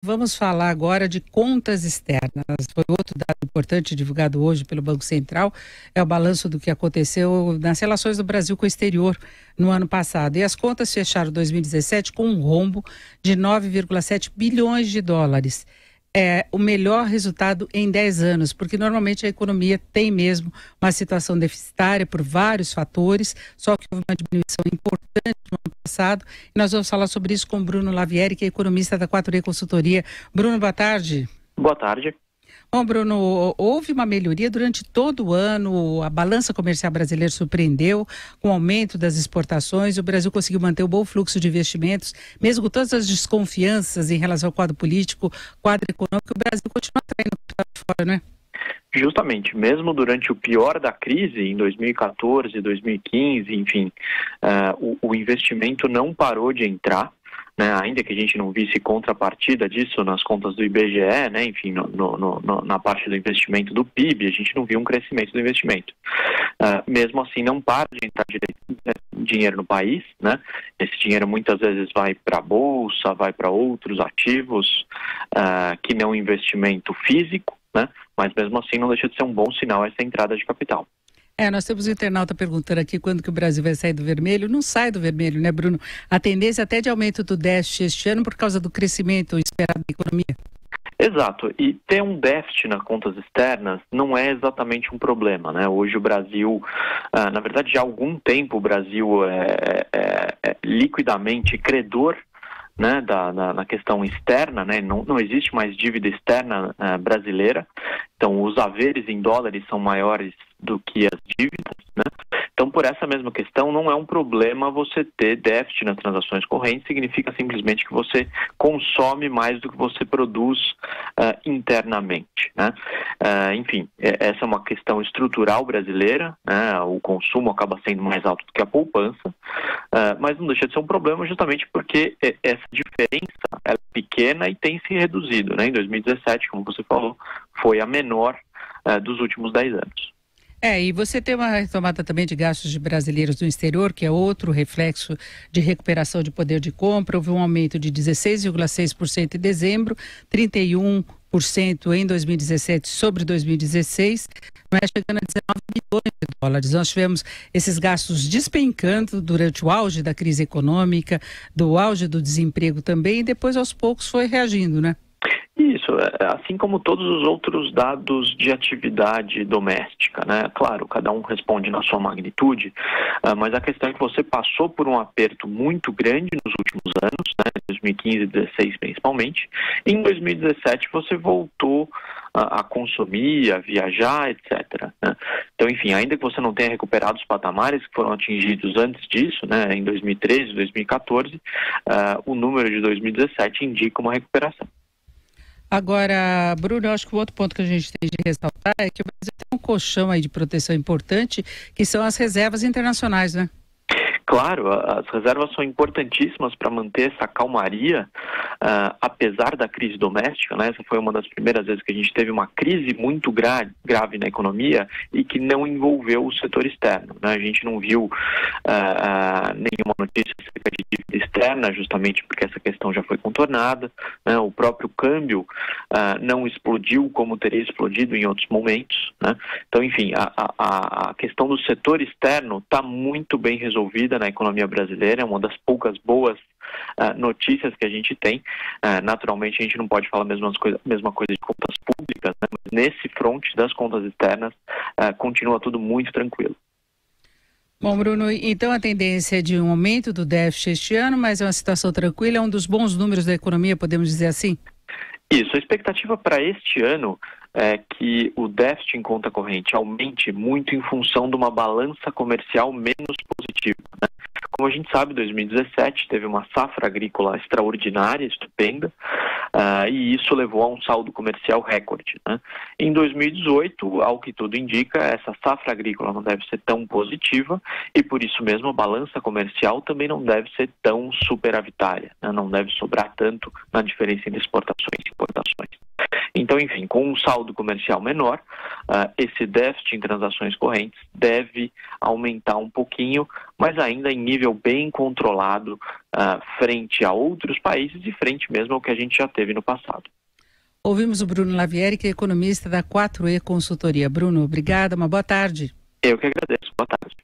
Vamos falar agora de contas externas. Foi outro dado importante divulgado hoje pelo Banco Central, é o balanço do que aconteceu nas relações do Brasil com o exterior no ano passado. E as contas fecharam 2017 com um rombo de 9,7 bilhões de dólares. É o melhor resultado em 10 anos, porque normalmente a economia tem mesmo uma situação deficitária por vários fatores, só que houve uma diminuição importante no ano passado. E nós vamos falar sobre isso com Bruno Lavieri, que é economista da 4E Consultoria. Bruno, boa tarde. Boa tarde. Bom, Bruno, houve uma melhoria durante todo o ano, a balança comercial brasileira surpreendeu com o aumento das exportações, o Brasil conseguiu manter um bom fluxo de investimentos, mesmo com todas as desconfianças em relação ao quadro político, quadro econômico, o Brasil continua atraindo capital de fora, não é? Justamente, mesmo durante o pior da crise, em 2014, 2015, enfim, o investimento não parou de entrar. Ainda que a gente não visse contrapartida disso nas contas do IBGE, né, enfim, na parte do investimento do PIB, a gente não viu um crescimento do investimento. Mesmo assim, não para de entrar dinheiro no país, né? Esse dinheiro muitas vezes vai para a Bolsa, vai para outros ativos que não investimento físico, né? Mas mesmo assim não deixa de ser um bom sinal essa entrada de capital. Nós temos um internauta perguntando aqui quando que o Brasil vai sair do vermelho. Não sai do vermelho, né, Bruno? A tendência até de aumento do déficit este ano por causa do crescimento esperado da economia. Exato, e ter um déficit nas contas externas não é exatamente um problema, né? Hoje o Brasil, na verdade já há algum tempo o Brasil é liquidamente credor, né, na questão externa, né? Não existe mais dívida externa brasileira, então os haveres em dólares são maiores do que as dívidas, né? Então, por essa mesma questão, não é um problema você ter déficit nas transações correntes, significa simplesmente que você consome mais do que você produz internamente, né? Enfim, essa é uma questão estrutural brasileira, né? O consumo acaba sendo mais alto do que a poupança, mas não deixa de ser um problema justamente porque essa diferença é pequena e tem se reduzido, né? Em 2017, como você falou, foi a menor dos últimos 10 anos. E você tem uma retomada também de gastos de brasileiros no exterior, que é outro reflexo de recuperação de poder de compra. Houve um aumento de 16,6% em dezembro, 31% em 2017 sobre 2016, chegando a 19 bilhões de dólares. Nós tivemos esses gastos despencando durante o auge da crise econômica, do auge do desemprego também, e depois aos poucos foi reagindo, né? Isso, assim como todos os outros dados de atividade doméstica, né? Claro, cada um responde na sua magnitude, mas a questão é que você passou por um aperto muito grande nos últimos anos, né? 2015 e 2016 principalmente, e em 2017 você voltou a consumir, a viajar, etc., né? Então, enfim, ainda que você não tenha recuperado os patamares que foram atingidos antes disso, né, em 2013, 2014, o número de 2017 indica uma recuperação. Agora, Bruno, eu acho que o outro ponto que a gente tem de ressaltar é que o Brasil tem um colchão aí de proteção importante, que são as reservas internacionais, né? Claro, as reservas são importantíssimas para manter essa calmaria, apesar da crise doméstica, né? Essa foi uma das primeiras vezes que a gente teve uma crise muito grave na economia e que não envolveu o setor externo, né? A gente não viu nenhuma notícia acerca de dívida externa, justamente porque essa questão já foi contornada, né? O próprio câmbio não explodiu como teria explodido em outros momentos, né? Então, enfim, a questão do setor externo está muito bem resolvida na economia brasileira, é uma das poucas boas notícias que a gente tem. Naturalmente, a gente não pode falar a mesma coisa de contas públicas, né? Mas nesse fronte das contas externas, continua tudo muito tranquilo. Bom, Bruno, então a tendência é de um aumento do déficit este ano, mas é uma situação tranquila, é um dos bons números da economia, podemos dizer assim? Isso, a expectativa para este ano é que o déficit em conta corrente aumente muito em função de uma balança comercial menos positiva, né? Como a gente sabe, 2017 teve uma safra agrícola extraordinária, estupenda, e isso levou a um saldo comercial recorde, né? Em 2018, ao que tudo indica, essa safra agrícola não deve ser tão positiva e, por isso mesmo, a balança comercial também não deve ser tão superavitária, né? Não deve sobrar tanto na diferença entre exportações e importações. Então, Então, enfim, com um saldo comercial menor, esse déficit em transações correntes deve aumentar um pouquinho, mas ainda em nível bem controlado frente a outros países e frente mesmo ao que a gente já teve no passado. Ouvimos o Bruno Lavieri, que é economista da 4E Consultoria. Bruno, obrigada, uma boa tarde. Eu que agradeço. Boa tarde.